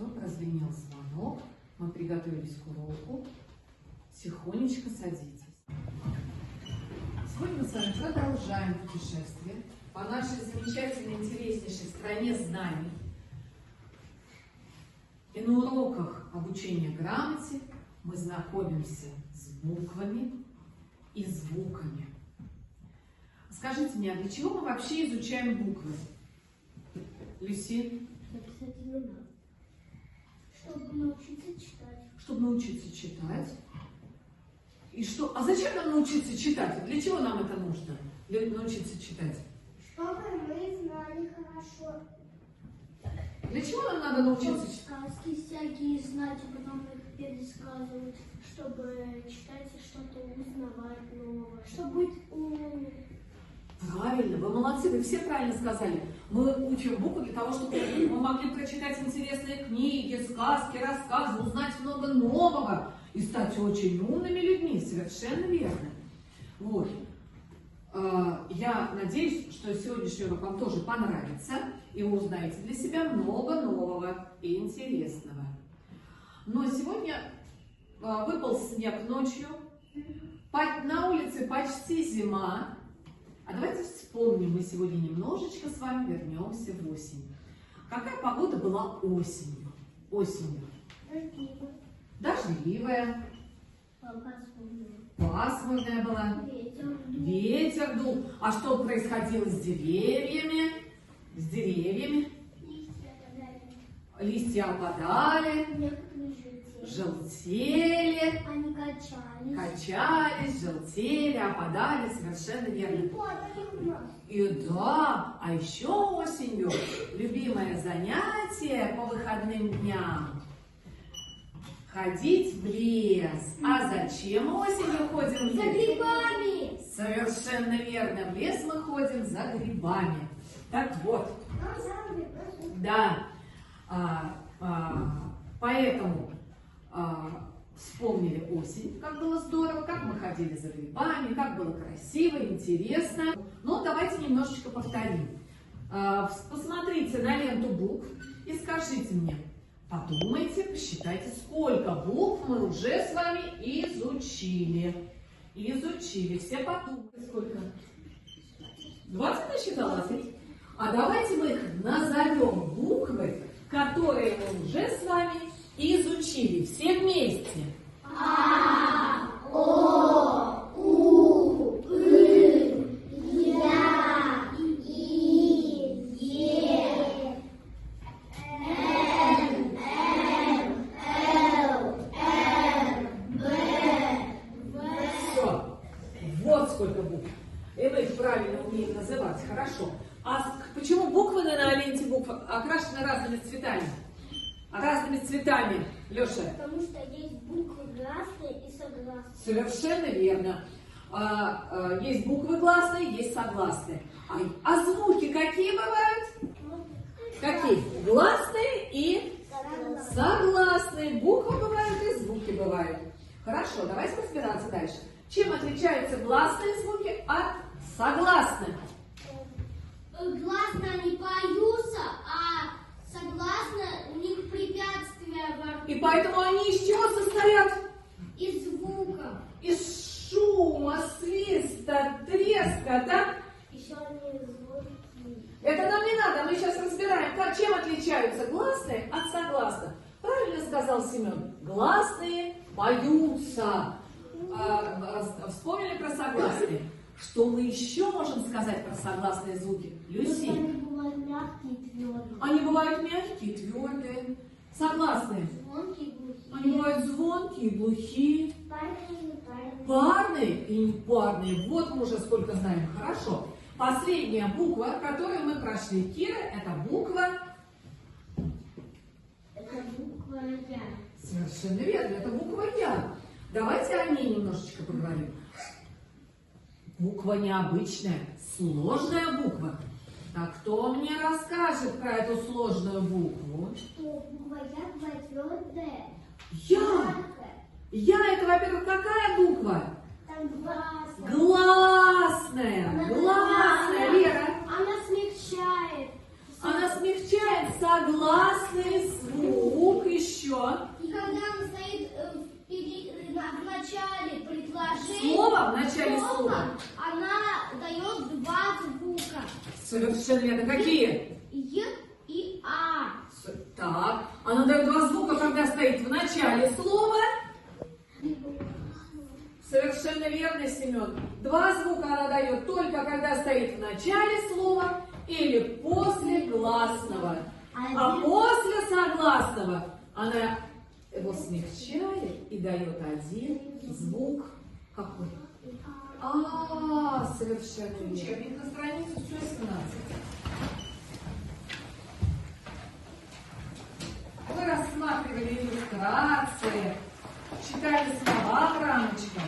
Все, прозвенел звонок. Мы приготовились к уроку. Тихонечко садитесь. Сегодня мы с вами продолжаем путешествие по нашей замечательной, интереснейшей стране знаний. И на уроках обучения грамоте мы знакомимся с буквами и звуками. Скажите мне, а для чего мы вообще изучаем буквы? Люси? Написать имена. Чтобы научиться читать. Чтобы научиться читать. И что? А зачем нам научиться читать? Для чего нам это нужно? Научиться читать? Чтобы мы знали хорошо. Для чего нам надо научиться читать? Сказки всякие знать, и потом их пересказывать, чтобы читать и что-то узнавать новое, чтобы быть умными. Правильно, вы молодцы, вы все правильно сказали. Мы учим буквы для того, чтобы мы могли прочитать интересные книги, сказки, рассказы, узнать много нового и стать очень умными людьми. Совершенно верно. Вот. Я надеюсь, что сегодняшний урок вам тоже понравится, и вы узнаете для себя много нового и интересного. Но сегодня выпал снег ночью, на улице почти зима. А давайте вспомним, мы сегодня немножечко с вами вернемся в осень. Какая погода была осенью? Дождливая. Пасмурная была. Ветер дул. А что происходило с деревьями? Листья опадали. Желтели. Они Качались, желтели, опадали. Совершенно верно. И да, а еще осенью любимое занятие по выходным дням — ходить в лес. А зачем мы осенью ходим в лес? За грибами. Совершенно верно. В лес мы ходим за грибами. Так вот. Да. Поэтому вспомнили осень, как было здорово, как мы ходили за грибами, как было красиво, интересно. Но давайте немножечко повторим. Посмотрите на ленту букв и скажите мне, подумайте, посчитайте, сколько букв мы уже с вами изучили. Все подумайте, сколько? 20 насчитала? А давайте мы их назовем буквы, которые мы уже с вами изучили. Все вместе. А, О, У, И, Я, И, Е, Н, Л, Б, В. Все. Вот сколько букв. И мы их правильно умеем называть. Хорошо. А почему буквы на ленте букв окрашены разными цветами? Леша? Потому что есть буквы гласные и согласные. Совершенно верно. Есть буквы гласные, есть согласные. А звуки какие бывают? Какие? Гласные и согласные. Буквы бывают и звуки бывают. Хорошо, давайте разбираться дальше. Чем отличаются гласные звуки от согласных? Гласно они поются, а согласно у них препятствия во рту. И поэтому они из чего состоят? Из звука. Из шума, свиста, треска, да? Еще они звуки. Это нам не надо, мы сейчас разбираем, чем отличаются гласные от согласных. Правильно сказал Семен. Гласные поются. Вспомнили про согласные? Что мы еще можем сказать про согласные звуки? Люси? Они бывают мягкие и твердые. Они бывают мягкие, твердые. Согласные? Звонкие и глухие. Они бывают звонкие, глухие. Парные и непарные. Парные и непарные. Вот мы уже сколько знаем. Хорошо. Последняя буква, которую мы прошли, Кира, это буква... Это буква Я. Совершенно верно, это буква Я. Давайте о ней немножечко поговорим. Буква необычная, сложная буква. Так кто мне расскажет про эту сложную букву? Что буква Я бывает твердая. Я. Я это, во-первых, какая буква? Там гласная. Гласная. Гласная, Лера. Она смягчает. Она смягчает согласный звук еще. И когда он стоит в начале предложения, Слово в начале слова. она дает два звука. Совершенно верно. Какие? Е и А. Так, она дает два звука, когда стоит в начале слова. Совершенно верно, Семен. Два звука она дает только когда стоит в начале слова или после гласного. А после согласного она его смягчает и дает один звук. Какой? Совершенно верно. Учебник на странице 117. Вы рассматривали иллюстрации, читали слова в рамочках.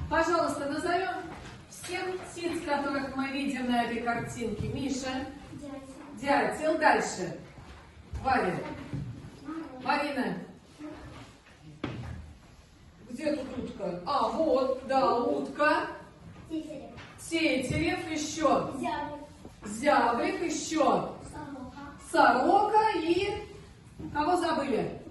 Пожалуйста, назовем всех птиц, которых мы видим на этой картинке. Миша. Дятел. Дальше. Варя. Марина. Где тут утка? Вот, да, утка. Тетерев еще. Зяблик еще. Сорока и... Кого забыли?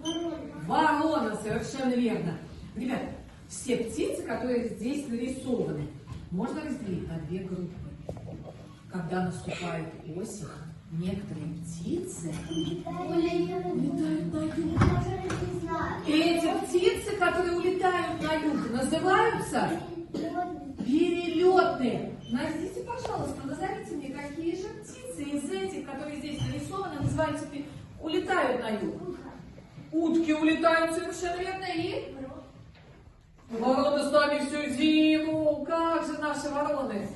Ворона, совершенно верно. Ребят, все птицы, которые здесь нарисованы, можно разделить на две группы. Когда наступает осень, некоторые птицы улетают на юг. И эти птицы, которые улетают на юг, называются перелетные. Найдите, пожалуйста, назовите мне, какие же птицы из этих, которые здесь нарисованы, называются, улетают на юг. Утки улетают, совершенно верно, и вороны с нами всю зиму. Как же наши вороны?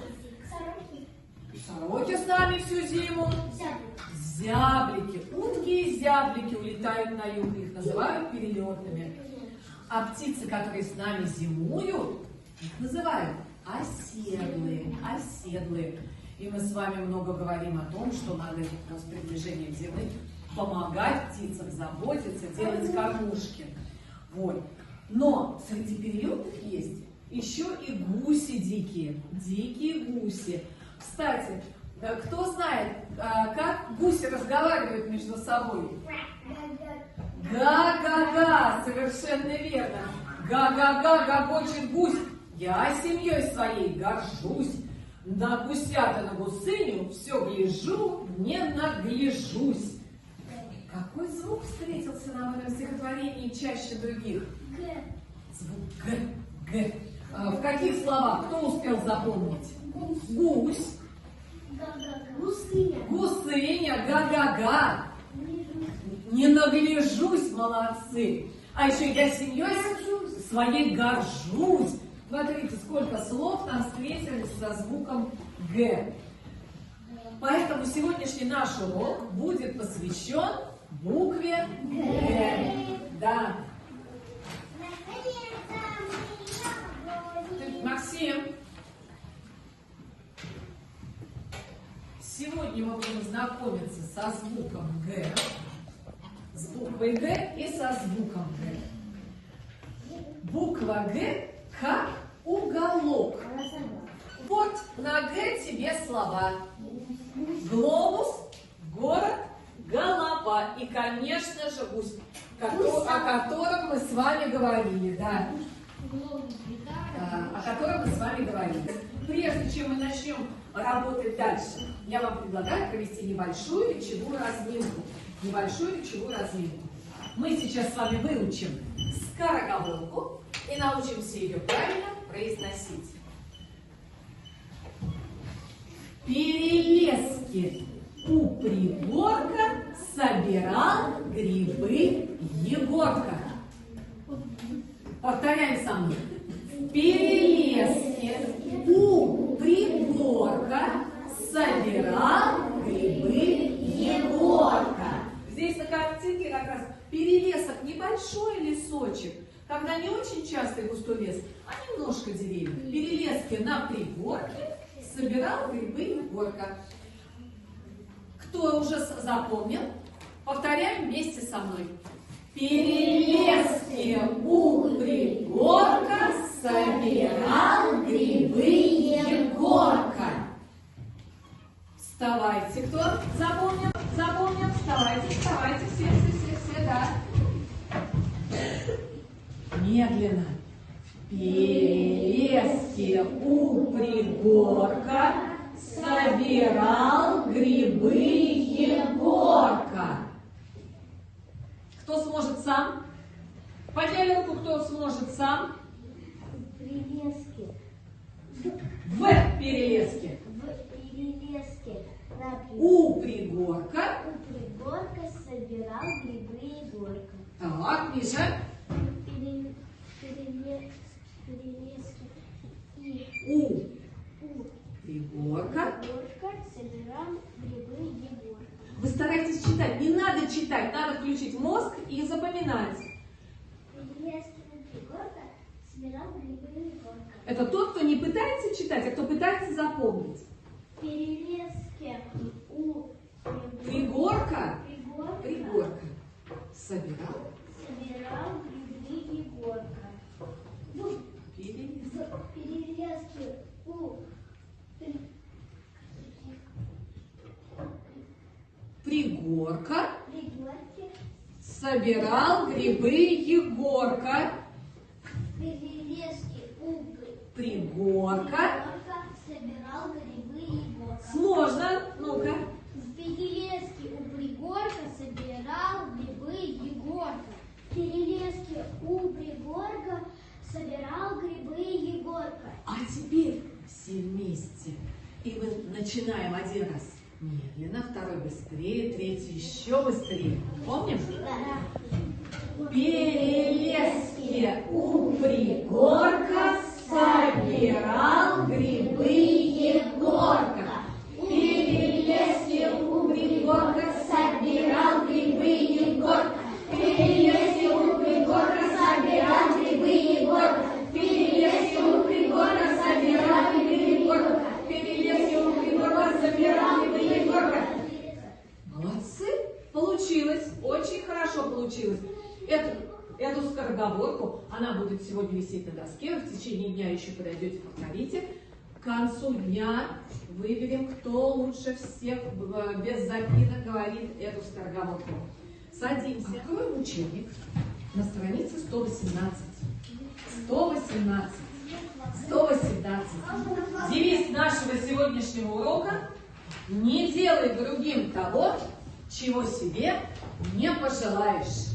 Сороки с нами всю зиму. Зяблики. Утки и зяблики улетают на юг, их называют перелетными. А птицы, которые с нами зимуют, их называют оседлые. Оседлые. И мы с вами много говорим о том, что надо с приближением зимы помогать птицам, заботиться, делать кормушки. Вот. Но среди перелетных есть еще и гуси дикие. Дикие гуси. Кстати, кто знает, как гуси разговаривают между собой? Га-га-га, совершенно верно. Га-га-га, гогочет гусь. Я семьей своей горжусь. На гусята, на гусыню все гляжу, не нагляжусь. Какой звук встретился нам в этом стихотворении чаще других? Звук Г. Г. В каких словах? Кто успел запомнить? Гусь. Гусыня. Га-га-га. Не нагляжусь, молодцы. А еще я семьей своей горжусь. Смотрите, сколько слов там встретились со звуком Г. Поэтому сегодняшний наш урок будет посвящен букве Г. Да. Максим, сегодня мы будем знакомиться со звуком Г, с буквой Г и со звуком Г. Буква Г как уголок. Вот на Г тебе слова. Глобус, город, голова и, конечно же, гусь, о котором мы с вами говорили. Да. О котором мы с вами говорили. Прежде чем мы начнем работать дальше, я вам предлагаю провести небольшую речевую разминку. Мы сейчас с вами выучим скороговорку и научимся ее правильно произносить. Перелески у пригорка собирал грибы Егорка. Повторяем со мной. Перелески у пригорка собирал грибы Егорка. Здесь на картинке как раз перелесок, небольшой лесочек, когда не очень частый густой лес, а немножко деревьев. Перелески на пригорке собирал грибы Егорка. Кто уже запомнил? Повторяем вместе со мной. Перелески у пригорка собирал грибы Егорка. Вставайте, кто запомнил? Запомнил? Вставайте, вставайте, Медленно. В перелеске у пригорка собирал грибы Егорка. Кто сможет сам? Подняли руку, кто сможет сам? Перелеске. В перелеске. В перелеске. У пригорка. У пригорка собирал грибы Егорка. Так, Миша. Перелеске. И У у пригорка. пригорка собирал грибы Егорка. Вы старайтесь читать. Не надо читать, надо включить мозг и запоминать. Перелеске у пригорка собирал грибы Егорка. Это тот, кто не пытается читать, а кто пытается запомнить. В перелеске у Пригорка. пригорка Собирал. собирал грибы Егорка. Перелез. В перелеске у Пригорка. пригорке Собирал грибы Егорка. в перелеске у Пригорка. собирал грибы Егорка. Сложно. Ну-ка. В перелеске у пригорка собирал грибы Егорка. В перелеске у пригорка собирал грибы Егорка. А теперь все вместе. И мы начинаем один раз медленно, второй быстрее, третий еще быстрее. Помним? Да. В перелеске у пригорка собирал грибы Егорка. В перелеске у пригорка собирал грибы Егорка. В перелеске у пригорка собирал грибы Егорка. В перелеске у пригорка собирал грибы Егорка. В перелеске у пригорка собирал грибы Егорка. Молодцы! Получилось! Очень хорошо получилось. Эту скороговорку, она будет сегодня висеть на доске, вы в течение дня еще подойдете, повторите. К концу дня выберем, кто лучше всех без запинок говорит эту скороговорку. Садимся. Откроем учебник на странице 118. 118. 118. Девиз нашего сегодняшнего урока: не делай другим того, чего себе не пожелаешь.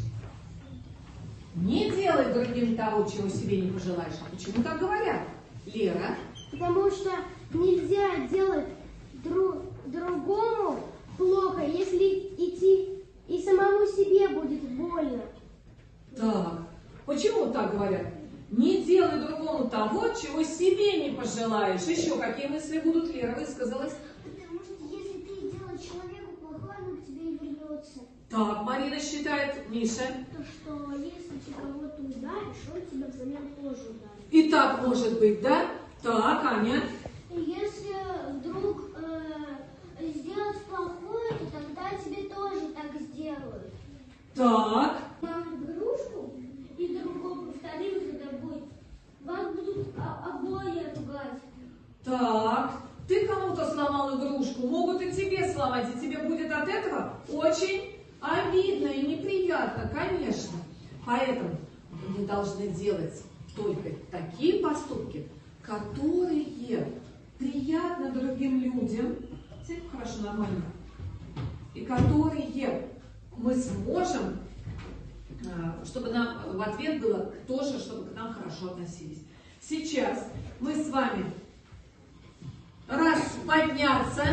Не делай другим того, чего себе не пожелаешь. А почему так говорят? Лера? Потому что нельзя делать другому плохо, если идти и самому себе будет больно. Так. Почему так говорят? Не делай другому того, чего себе не пожелаешь. Еще какие мысли будут? Лера высказалась. Потому что если ты делаешь человеку плохое, он к тебе и вернется. Так, Марина считает. Миша? То, что если ты кого-то ударишь, он тебя взамен тоже ударит. И так может быть, да? Так, Аня? Если вдруг сделать плохое, то тогда тебе тоже так сделают. Так. Вам игрушку и другому повторил за тобой, вас будут обои ругать. Так. Ты кому-то сломал игрушку, могут и тебе сломать, и тебе будет от этого очень обидно и неприятно, конечно. Поэтому мы должны делать только такие поступки, которые приятны другим людям. Всем хорошо, нормально. И которые мы сможем, чтобы нам в ответ было тоже, чтобы к нам хорошо относились. Сейчас мы с вами раз подняться,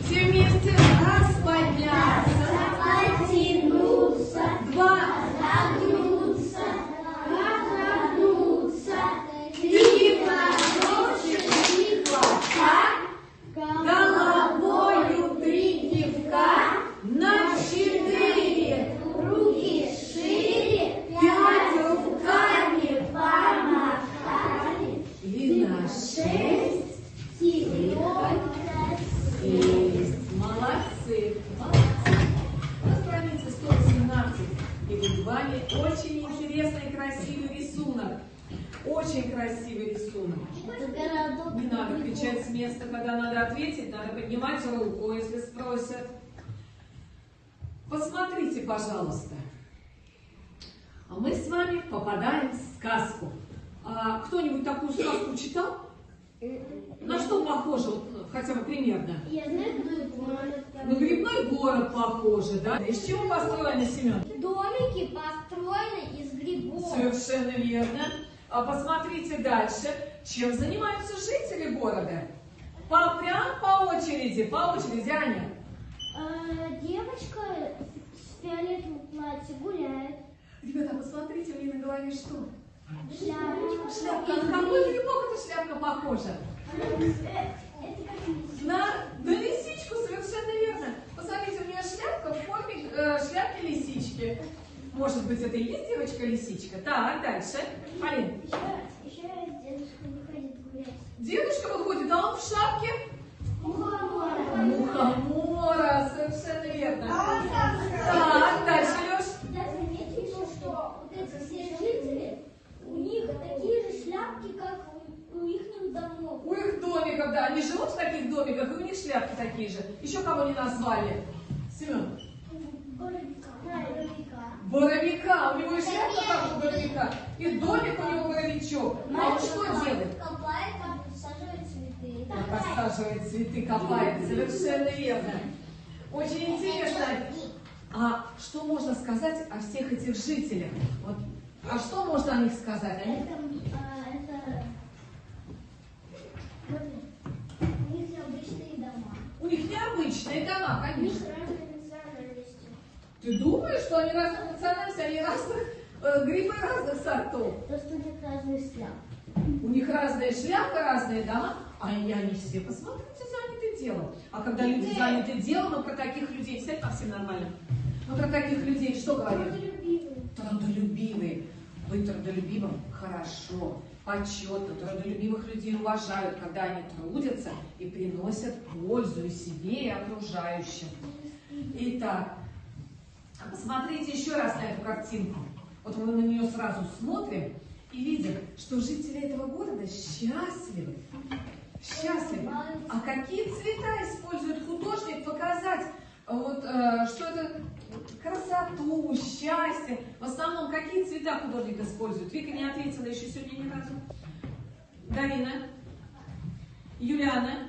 все вместе, раз подняться, Потянуться, два, нагнуться, разогнуться, три, так, головою три кивка, на 4, руки шире, 5 руками помахали, и на 6. Есть. Молодцы. Молодцы. На странице 118 перед вами очень интересный и красивый рисунок. Очень красивый рисунок. Не надо кричать с места, когда надо ответить, надо поднимать руку, если спросят. Посмотрите, пожалуйста. мы с вами попадаем в сказку. Кто-нибудь такую сказку читал? На что похоже, вот, хотя бы примерно? Я знаю, На грибной город похоже, да? Из чего построены, Семен? домики построены из грибов. Совершенно верно. Посмотрите дальше. Чем занимаются жители города? Прям по очереди, Аня. Девочка с фиолетовым платьем гуляет. Ребята, посмотрите, у нее на голове что? Шляпочка. Шляпка. На какой грибок эта шляпка похожа? Это как лисичка. На лисичку, совершенно верно. Посмотрите, у нее шляпка в форме шляпки лисички. Может быть, это и есть девочка-лисичка? Так, дальше. Полин. Еще дедушка выходит гулять. Дедушка выходит, а он в шапке? Мухомора. Мухомора, совершенно верно. Так, дальше, Леш. Я заметила, что вот эти все жители, у них такие же шляпки, как у их домов. У их домиков, да. Они живут в таких домиках, и у них шляпки такие же. Еще кого не назвали? Семен. Боровика. У него и шляпка как у боровика. И домик у него боровичок. А он что делает? Копает, посаживает цветы. Посаживает цветы, копает. Совершенно верно. Очень интересно. А что можно сказать о всех этих жителях? Вот. А что можно о них сказать? Они... У них необычные дома. У них необычные дома, У них конечно. разные национальности. Ты думаешь, что они разных национальностей, они разных грибы разных сортов? Просто у них разные шляпы. У них разные шляпы, разные дома, а они все, посмотрите, заняты делом. А когда люди заняты делом, мы про таких людей, кстати, всем нормально, мы про таких людей что говорим? Трудолюбивые. Трудолюбивые. Быть трудолюбивым хорошо, почетно. Трудолюбивых людей уважают, когда они трудятся и приносят пользу и себе, и окружающим. Итак, посмотрите еще раз на эту картинку. Вот мы на нее сразу смотрим и видим, что жители этого города счастливы. Счастливы. А какие цвета использует художник показать, вот, что это красоту, счастье? В основном какие цвета художник использует? Вика не ответила еще сегодня ни разу. Дарина? Юлиана?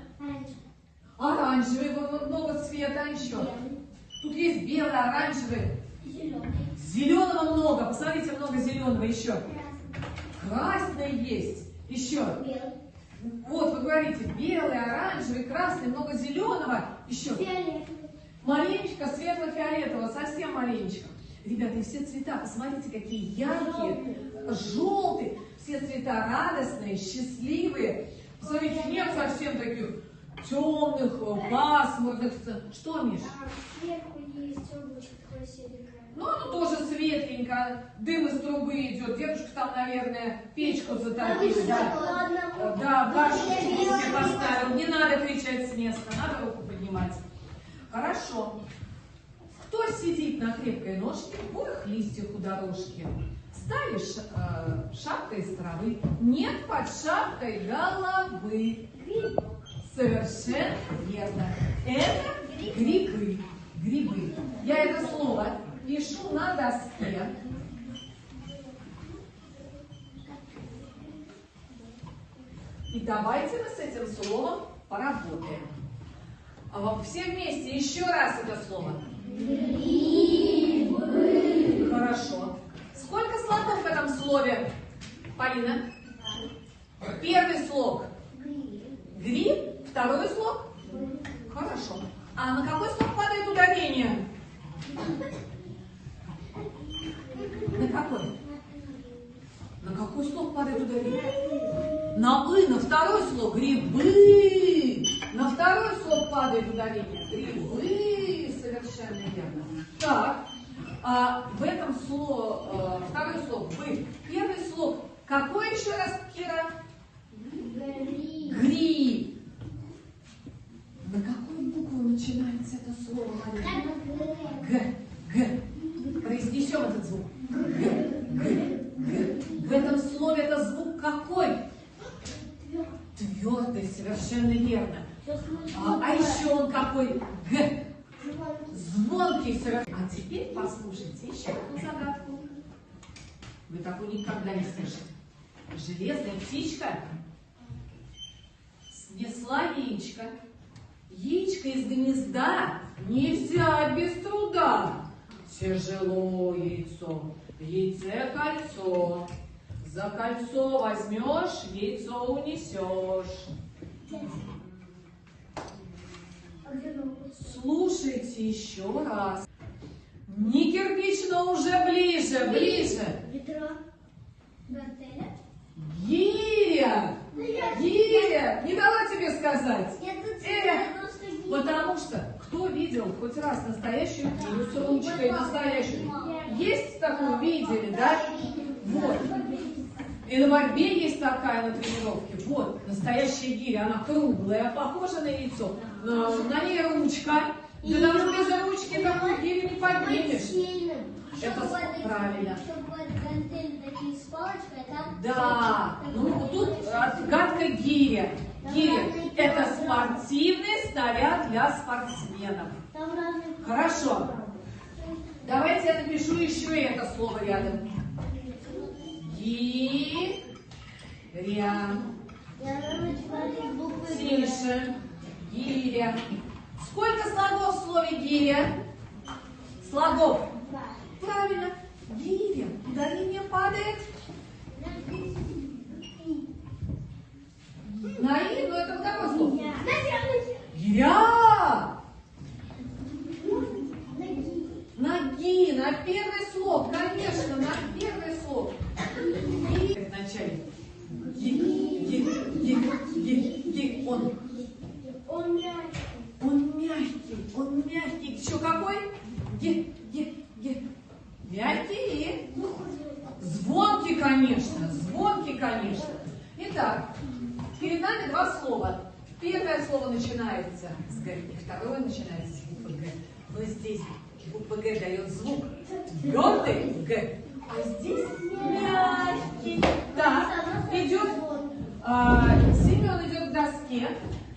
Оранжевый, вот много цвета, а еще. Тут есть белый, оранжевый. Зеленый. Зеленого много. Посмотрите, много зеленого еще. Красный есть. Еще. Белый. Вот, вы говорите, белый, оранжевый, красный, много зеленого. Еще. Фиолетовый. Маленечко, светло-фиолетового, совсем маленечко. Ребята, и все цвета, посмотрите, какие яркие, желтые. Все цвета радостные, счастливые. Посмотрите, нет совсем таких темных, пасмурных. Что, Миш? Сверху есть облачко такое серенькое. Ну, оно тоже светленько, дым из трубы идет. Дедушка там, наверное, печку затопил. Да, да, башню себе поставил. Не надо кричать с места, надо руку поднимать. Хорошо. Кто сидит на крепкой ножке, в бурых листьях у дорожки? Ставишь шапкой из травы, нет под шапкой головы. Совершенно верно. Это грибы. Грибы. Я это слово пишу на доске. И давайте мы с этим словом поработаем. Все вместе еще раз это слово. Грибы. Хорошо. Сколько слогов в этом слове, Полина? Первый слог. Гриб. Второй слог. Хорошо. А на какой слог падает ударение? На какой? На какой слог падает ударение? На «ы», на второй слог. Грибы. На второй слог падает ударение. Грибы. Совершенно верно. Так. А в этом слове, второй слог «вы». Первый слог. Какой еще раз, Кира? Гриб. Гриб. На какую букву начинается это слово, Мария? Г. Г. Произнесем этот звук. Г. Г. Г. В этом слове это звук какой? Твердый, совершенно верно. А еще он какой? Г. Звонкий, совершенно. А теперь послушайте еще одну загадку. Вы такого никогда не слышите. Железная птичка снесла яичко. Яичко из гнезда нельзя без труда. Тяжело яйцо, в яйце кольцо. За кольцо возьмешь, яйцо унесешь. Слушайте еще раз. Не кирпич, но уже ближе, ближе. Ведро. Гантеля. Гиря! Гиря! Не дала тебе сказать. Я тут Эх, потому что кто видел хоть раз настоящую гирю с ручкой, настоящую? Есть такую, видели, да? Вот. И на борьбе есть такая на тренировке. Вот, настоящая гиря, она круглая, похожа на яйцо. На ней ручка. Ты даже без ручки такую гирю не поднимешь. Это правильно. Чтобы гантели такие с палочкой, там... Да, ну тут отгадка гиря. Гиря – это спортивный снаряд для спортсменов. Там разные... Хорошо. Давайте я напишу еще и это слово рядом. Гиря. Я начинаю с буквы Г. Тише. Гиря. Сколько слогов в слове гиря? Слогов. Два. Правильно. Гиря. Куда линия падает? На «и», но это какое слово? Гиря. Ноги. На первый слог. Конечно, на первый слог. Гиря. Вначале. Он. Он мягкий. Он мягкий. Он мягкий. Еще какой? Мягкий. Звонкий, конечно. Звонкий, конечно. Итак, перед нами два слова. Первое слово начинается с Г, и второе начинается с буквы Г. Но здесь буква Г дает звук твердый Г, а здесь мягкий. Так, идет, Семен идет к доске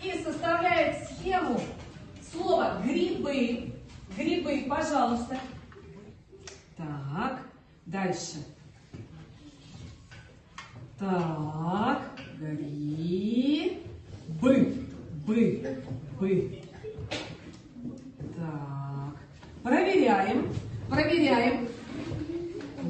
и составляет схему слова грибы. Грибы, пожалуйста. Так, дальше. Так, грибы. Бы. Так, проверяем.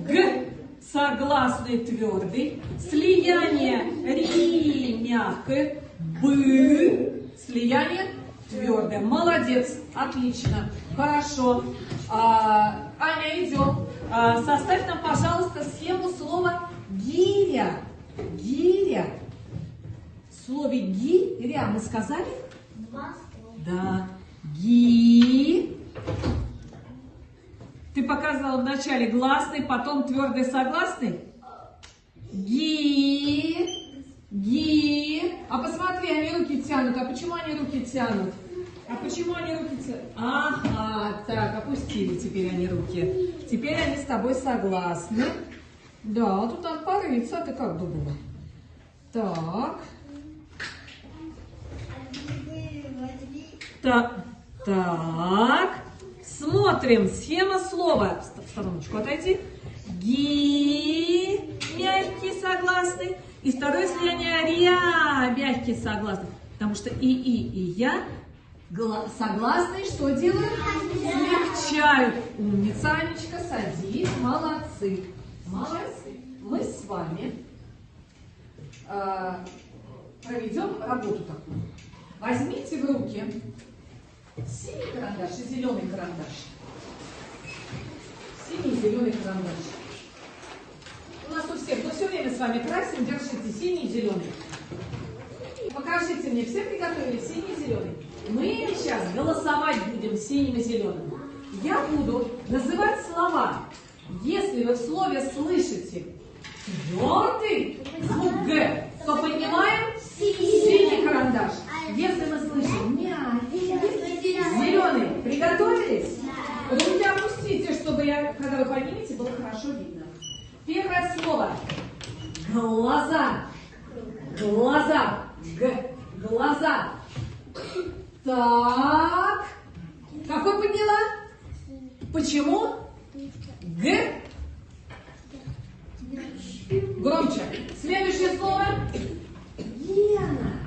Г согласный твердый. Слияние ри мягкое. Бы. Слияние твердое. Молодец. Отлично. Хорошо. Аня, идем. Составь нам, пожалуйста, схему слова гиря. Гиря. В слове гиря мы сказали? Два слова. Да. Ги. Ты показывала вначале гласный, потом твердый согласный? Ги. А посмотри, они руки тянут. А почему они руки тянут? Ага, так, опустили теперь они руки. Теперь они с тобой согласны. Да, тут надо порыться, а ты как думала? Так. Так. Смотрим. Схема слова. В стороночку отойди. Ги. Мягкий согласный. И второе слияние ря. Мягкий согласный. Потому что и я согласные что делают? Смягчают. Умница, Анечка, садись. Молодцы. Мы с вами проведем работу такую. Возьмите в руки синий карандаш и зеленый карандаш. Синий и зеленый карандаш. У нас у всех, мы все время с вами красим, держите синий и зеленый. Покажите мне, все приготовили синий и зеленый. Мы сейчас голосовать будем синим и зеленым. Я буду называть слова. Если вы в слове слышите твердый звук Г, то поднимаем синий карандаш. Если мы слышим мягкий, зеленый, приготовились? Руки опустите, чтобы когда вы поднимете, было хорошо видно. Первое слово. Глаза. Г. Глаза. Так. Какой подняла? Почему? Г. Громче. Следующее слово. Гена.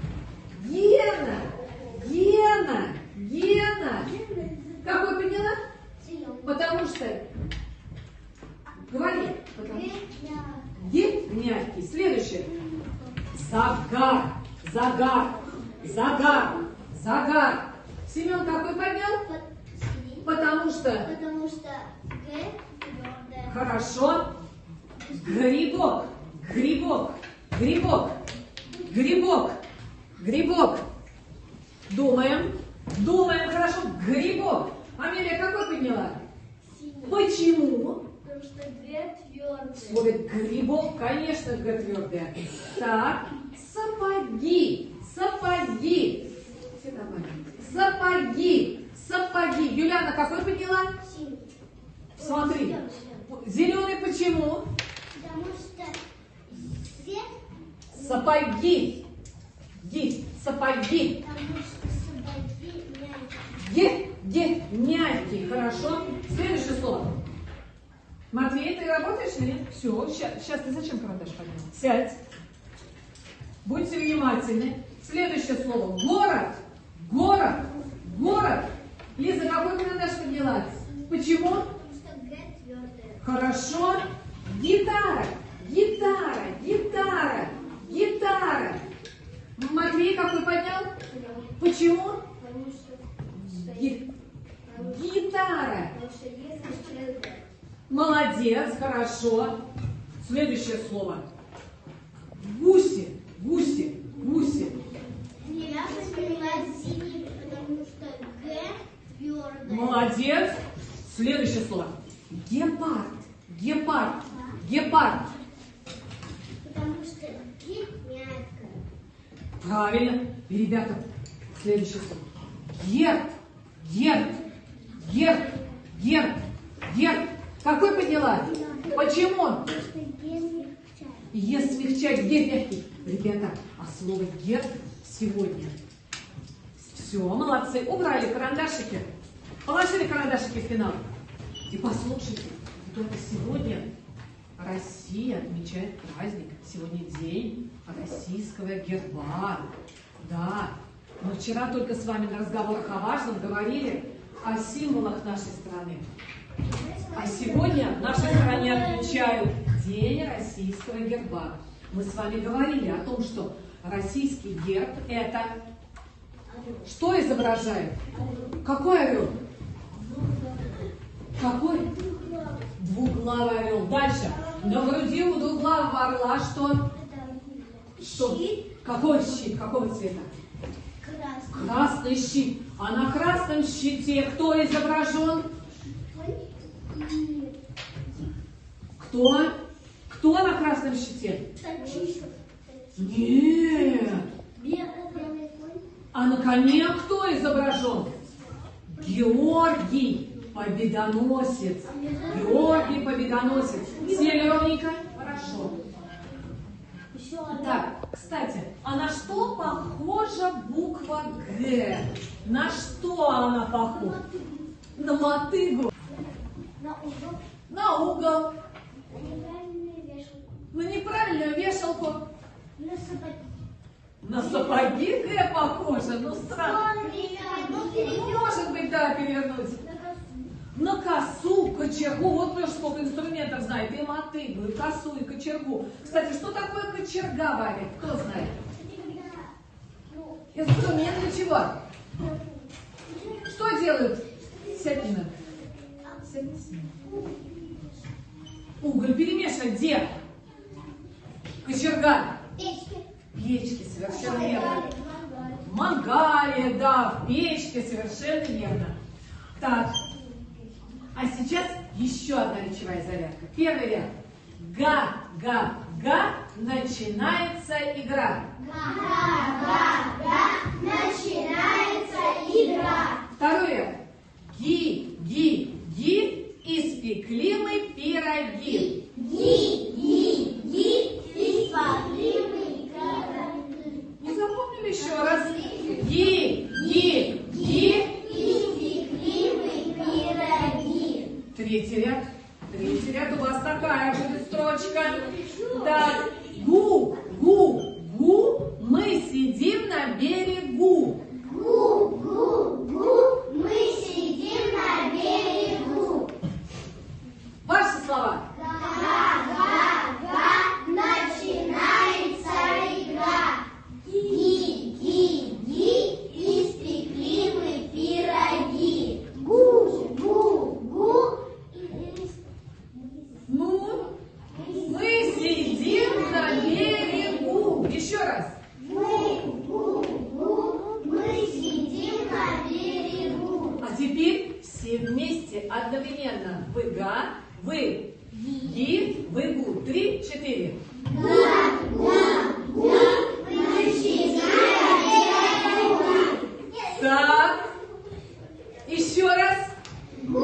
Гена. Гена. Гена. Какой поняла? Потому что... Говори. Ге мягкий. Следующее. Загар. Загар. Загар. Загар. Семен какой поднял? Потому что... Г твердое. Хорошо. Грибок. Грибок. Грибок. Грибок. Грибок. Думаем. Думаем. Хорошо. Грибок. Амелия какой подняла? Синий. Почему? Потому что Г твердое. Слово грибок, конечно, Г твердое. Так. Сапоги. Сапоги. Все нормально. Сапоги. Сапоги. Юлиана какой подняла? Синий. Смотри. Зеленый почему? Потому что свет. Сапоги. Ги. Сапоги. Потому что сапоги мягкие. Ге. Мягкий. Хорошо. Следующее слово. Матвей, ты работаешь или нет? Все. Сейчас ты зачем карандаш поднял? Сядь. Будьте внимательны. Следующее слово. Город. Город. Город. Лиза, какой карандаш подняла? Почему? Потому что Г твердое. Хорошо. Гитара. Гитара. Гитара. Гитара. Матвей какой поднял? Почему? Потому что Гитара. Потому что если человек... Молодец, хорошо. Следующее слово. Гуси. Гуси. Гуси. Я поняла синий, потому что Г твердое. Молодец. Следующее слово. Гепард. Гепард. Гепард. Потому что Г мягкое. Правильно. И, ребята, следующее слово. Герб. Герб. Герб. Герб. Герб. Какой подняла? Почему? Потому что Г мягчает. Е смягчать. Герб мягкий. Ребята, а слово герб сегодня. Все, молодцы. Убрали карандашики. Положили карандашики в пенал. И послушайте, только сегодня Россия отмечает праздник. Сегодня день российского герба. Да. Мы вчера только с вами на разговорах о важном говорили о символах нашей страны. А сегодня в нашей стране отмечают День российского герба. Мы с вами говорили о том, что российский герб это что изображает? Какой орел? Какой? Двуглавый орел. Дальше. На груди у двуглавого орла что? Что? Какой щит? Какого цвета? Красный. Красный щит. А на красном щите кто изображен? Кто? Кто на красном щите? Нет. Белый конь. А на коне кто изображен? Георгий Победоносец. Георгий Победоносец. Сели ровненько? Хорошо. Еще одна. Так, кстати, а на что похожа буква Г? На что она похожа? На мотыгу. На угол. На угол. Неправильную вешалку. На неправильную вешалку. На сапоги. На сапоги Г похожа. Ну, странно. Может быть, да, перевернуть. На косу, кочергу. Вот тоже сколько инструментов знает. И мотыгу, и косу, и кочергу. Кстати, что такое кочерга, Валя? Кто знает? Инструмент для чего? Что делают? Сядь, Нина. Сядь. Уголь перемешивать где? Кочерга. Печки, совершенно верно. Мангале, да, в печке, совершенно верно. Так, а сейчас еще одна речевая зарядка. Первый ряд. Га, га, га, начинается игра. Начинается игра. Второй ряд. Ги, ги, ги, испекли мы пироги. Не запомнили еще раз? Ги, ги, ги. Третий ряд. Третий ряд у вас такая будет строчка. Так, гу, гу, гу, мы сидим на берегу. Мы сидим на берегу. Ваши слова. Начинается игра. Ги, испекли мы пироги. Гу. Ну, мы сидим на берегу. Еще раз. Мы сидим на берегу. А теперь все вместе одновременно. Вы га, вы ги, вы гу. 3, 4. Так. Еще раз. Ну,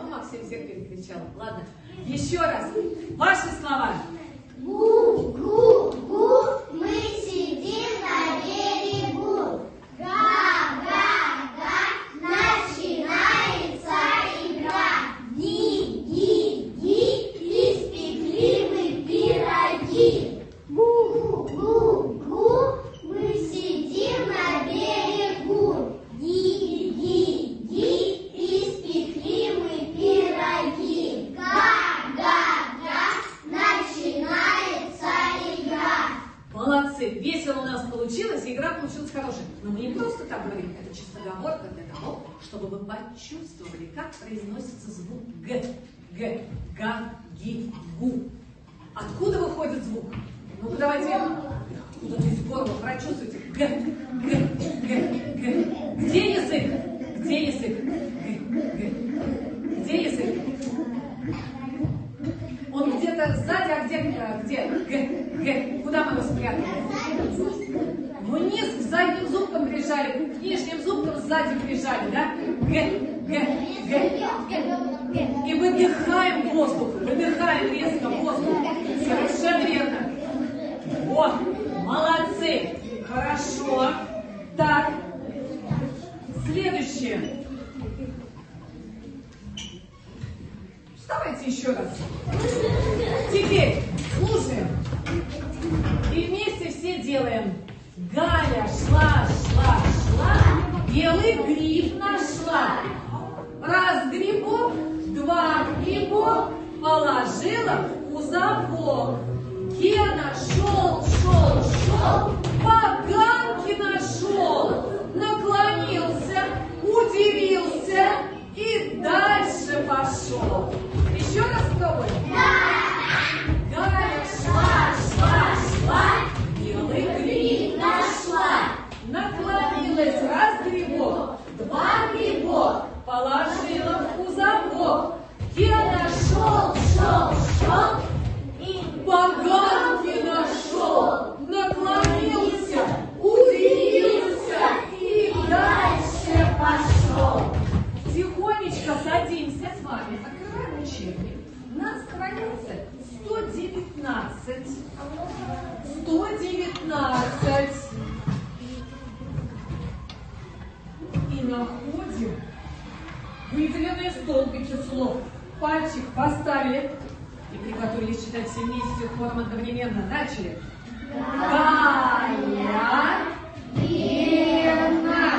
Максим всех перекричал. Ладно. Еще раз. Ваши слова. Мы сидим на берегу. Начинается игра. Ги, испекли мы пироги. Мы сидим на берегу. Ги, испекли мы пироги. Начинается игра. Молодцы. Весело у нас получилось, и игра получилась хорошая. Но мы не просто так говорим, это чистоговорка для того, чтобы вы почувствовали, как произносится звук Г. Г. Га, ги, гу. Откуда выходит звук? Ну-ка давайте. Откуда из горла прочувствуйте. Г, Г, Г, Г. Где язык? Где язык? Г, Г. Где язык? Он где-то сзади, а где? Г, Г. Куда мы его спрятали? Вниз к задним зубкам прижали, к нижним зубкам сзади прижали, да? Г, Г, Г. И выдыхаем воздух, выдыхаем резко воздух. Совершенно верно. Вот, молодцы. Хорошо. Так, следующее. Вставайте еще раз. Теперь слушаем. И вместе все делаем. Галя шла, белый гриб нашла. Раз грибок, два грибок, положила в кузовок. Гена шел, поганки нашел. Наклонился, удивился и дальше пошел. Еще раз пробуем. Галя шла, белый гриб нашла. Наклонилась, раз грибок, два грибок, положила в кузовок. Гена шел, и поганки нашел. Наклонился, удивился и дальше пошел. Тихонечко садимся с вами, открываем учебник. На странице 119. 119. И находим выделенные столбики слов. Пальчик поставили и приготовились читать все вместе хором одновременно. Начали. Галя, Гена,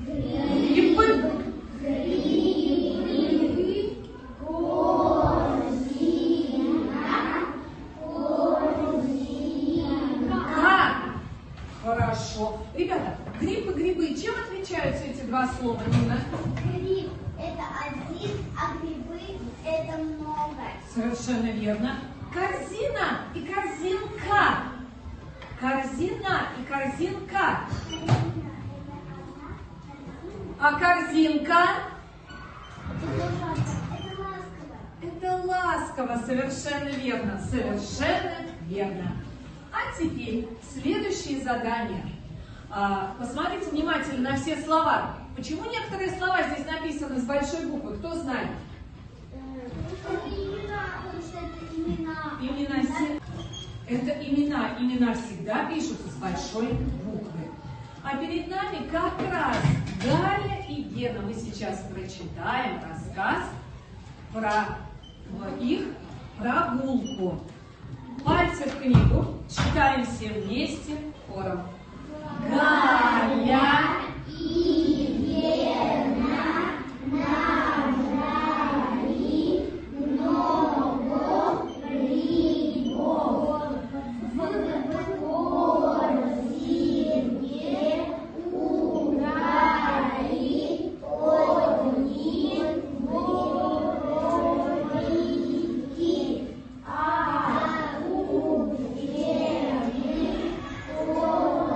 грибы. Хорошо. Ребята, гриб и грибы, чем отличаются эти два слова, Нина? Гриб – это один, а грибы – это много. Совершенно верно. Корзина и корзинка. Корзина и корзинка. А корзинка? Это ласково. Совершенно верно. Совершенно верно. А теперь следующее задание. Посмотрите внимательно на все слова. Почему некоторые слова здесь написаны с большой буквы? Кто знает? Имена. Это имена. Имена всегда пишутся с большой буквы. А перед нами как раз Галя и Гена, мы сейчас прочитаем рассказ про их прогулку. Пальцы в книгу, читаем все вместе хором. Галя и Гена набрали много грибов в корзине у Гаи одни боровики, а у Гены половики.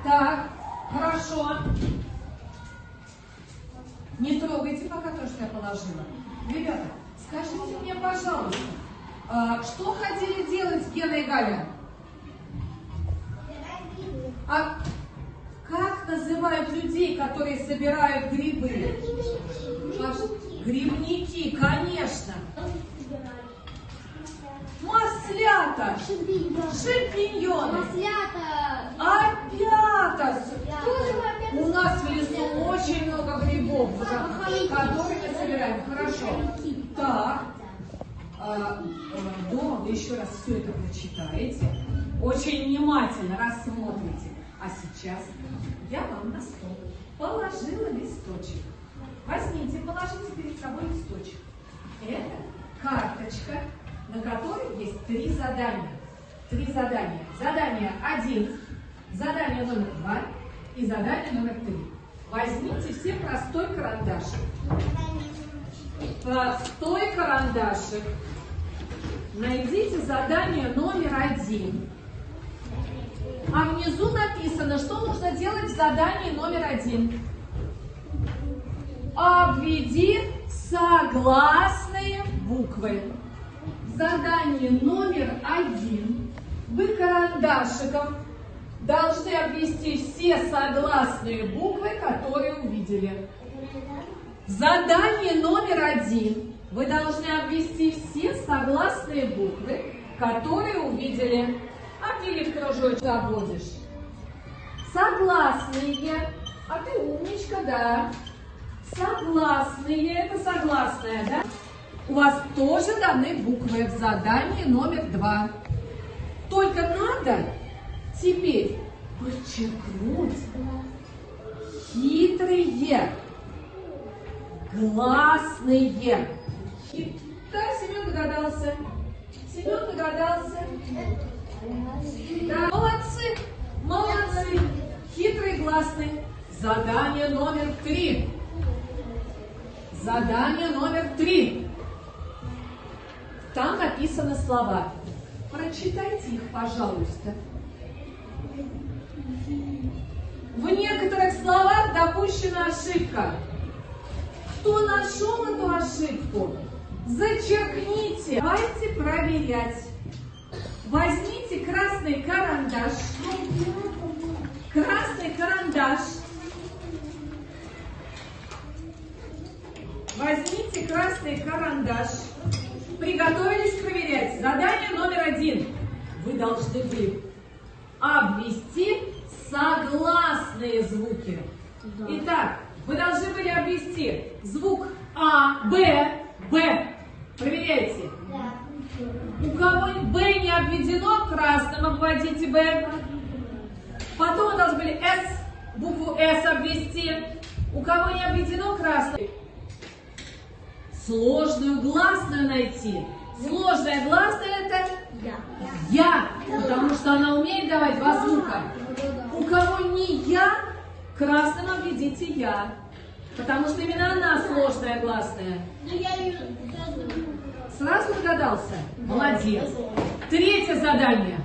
Так, хорошо. Не трогайте пока то, что я положила. Ребята, скажите мне, пожалуйста, что хотели делать Гена и Галя? А как называют людей, которые собирают грибы? Грибники, конечно. Маслята, шампиньоны. Опята! У нас в лесу очень много грибов, которые мы собираем. Хорошо. Так. Дома вы еще раз все это прочитаете. Очень внимательно рассмотрите. А сейчас я вам на стол положила листочек. Возьмите, положите перед собой листочек. Это карточка, на которой есть 3 задания. 3 задания. Задание 1, задание номер 2 и задание номер 3. Возьмите все простой карандашик. Простой карандашик. Найдите задание номер 1. А внизу написано, что нужно делать в задании номер 1. Обведи согласные буквы. Задание номер 1. Вы карандашиком должны обвести все согласные буквы, которые увидели. Задание номер 1. Вы должны обвести все согласные буквы, которые увидели. Обвели в кружочек, обводишь. Согласные. А ты умничка, да. Согласные. Это согласная, да? У вас тоже даны буквы в задании номер 2. Только надо теперь подчеркнуть хитрые гласные. Да, Семен догадался. Семен догадался. Да, молодцы, молодцы. Хитрые гласные. Задание номер 3. Задание номер 3. Там написаны слова. Прочитайте их, пожалуйста. В некоторых словах допущена ошибка. Кто нашел эту ошибку? Зачеркните. Давайте проверять. Возьмите красный карандаш. Красный карандаш. Возьмите красный карандаш. Приготовились проверять. Задание номер 1. Вы должны были обвести согласные звуки. Да. Итак, вы должны были обвести звук А, Б, Б. Проверяйте. Да. У кого Б не обведено, красным обводите Б. Потом вы должны были С, букву С обвести. У кого не обведено, красным. Сложную гласную найти. Сложная гласная это Я, потому что она умеет давать 2 звука. У кого не Я, красным обведите Я, потому что именно она сложная гласная. Сразу догадался? Молодец. 3-е задание.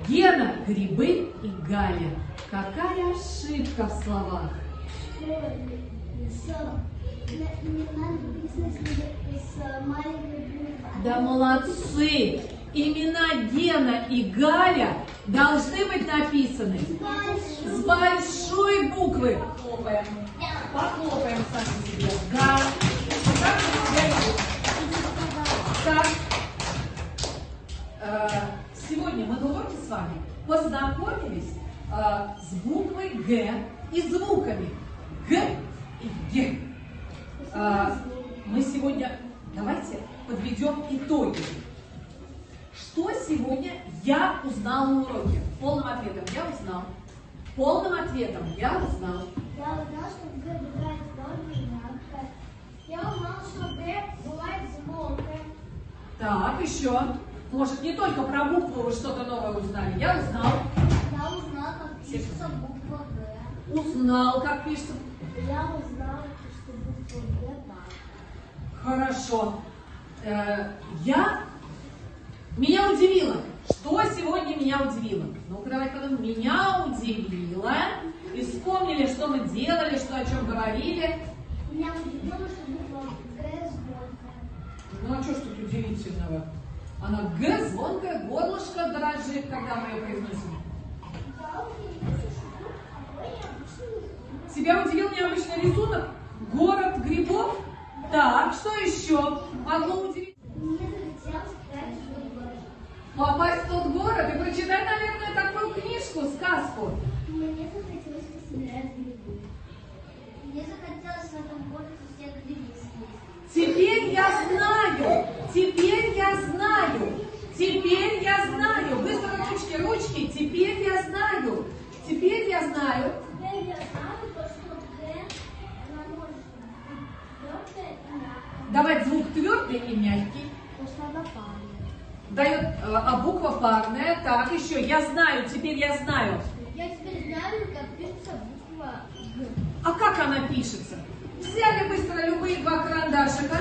Гена, грибы и Галя. Какая ошибка в словах? Да молодцы! Имена Гена и Галя должны быть написаны с большой буквы. Похлопаем. Похлопаем сами себе. Да. Так. Сегодня мы в уроке с вами познакомились с буквой Г и звуками Г и Г. Мы сегодня, давайте подведем итоги. Что сегодня я узнал на уроке? Полным ответом я узнал. Полным ответом я узнал. Я узнала, что Г бывает твердое и мягкое. Я узнала, что Г бывает звонкое. Так, еще. Может, не только про букву вы что-то новое узнали. Я узнал. Я узнала, как пишется буква Г. Узнал, как пишется. Я узнала, что буква Г так. Хорошо. Меня удивило. Что сегодня меня удивило? Ну-ка, давайте подумаем. Меня удивило. И вспомнили, что мы делали, что о чем говорили. Меня удивило, что буква Г звонкая. Ну а что ж тут удивительного? Она Г звонкая, горлышко дрожит, когда мы ее произносим. Я удивилась, что тут такой необычный рисунок. Тебя удивил необычный рисунок? Город грибов? Так, что еще могло удивить? Мне захотелось играть в тот город. Попасть в тот город и прочитать, наверное, такую книжку, сказку. Мне захотелось посмотреть грибы. Мне захотелось в этом городе всех грибы съесть. Теперь я знаю, теперь я знаю, теперь я знаю. Быстро ручки, ручки, теперь я знаю, теперь я знаю. Теперь я знаю, то, что Г, она может быть твердая и мягкая. Давать звук твердый и мягкий. Потому что она парная. Дает, а буква парная. Так, еще, я знаю, теперь я знаю. Я теперь знаю, как пишется буква Г. А как она пишется? Взяли быстро любые два карандашика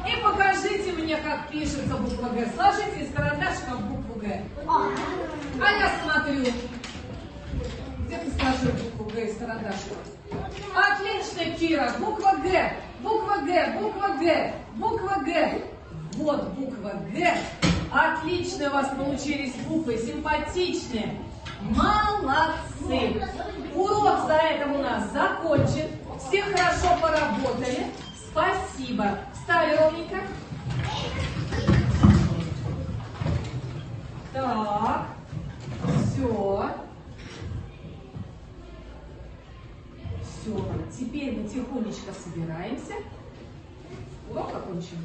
и покажите мне, как пишется буква Г. Сложите из карандашиков букву Г. А я смотрю. Где ты сложил букву Г из карандашика? Отлично, Кира. Буква Г. Буква Г. Буква Г. Буква Г. Вот буква Г. Отлично у вас получились буквы. Симпатичные. Молодцы. Урок за это у нас закончен. Все хорошо поработали. Спасибо. Встали ровненько. Так. Все. Все. Теперь мы тихонечко собираемся. Урок окончен.